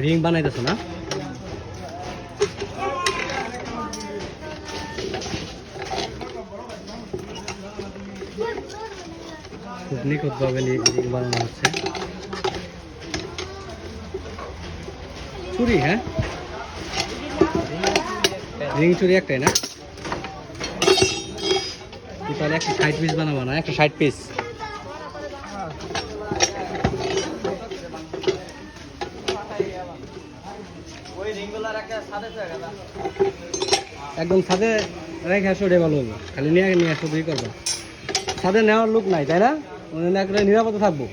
Ring বানাইতেছো না? খুব নিখুঁতভাবে রিং বানানো হচ্ছে। চুরি, হ্যাঁ রিং চুরি একটাই না? তাহলে একটা 60 পিস বানাবো না? একটা 60 পিস একদম ছাদে রেখে আসো, ওটাই ভালো হলো। খালি নিয়ে নিয়ে আসো, দুই করবো। ছাদে নেওয়ার লোক নাই, তাই না? নিরাপদে থাকবো।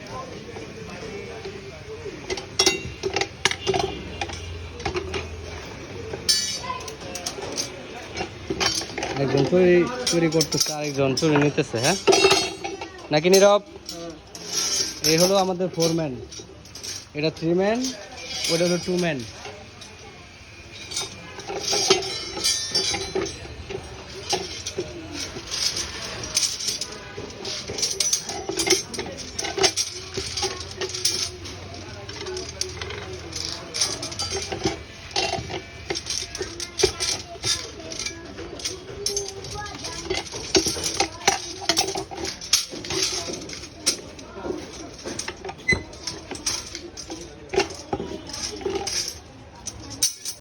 একজন চুরি চুরি করতেছে, আরেকজন চুরি নিতেছে, হ্যাঁ নাকি নীরব? এই হলো আমাদের 4 ম্যান, এটা 3 ম্যান, ওটা হলো 2 ম্যান।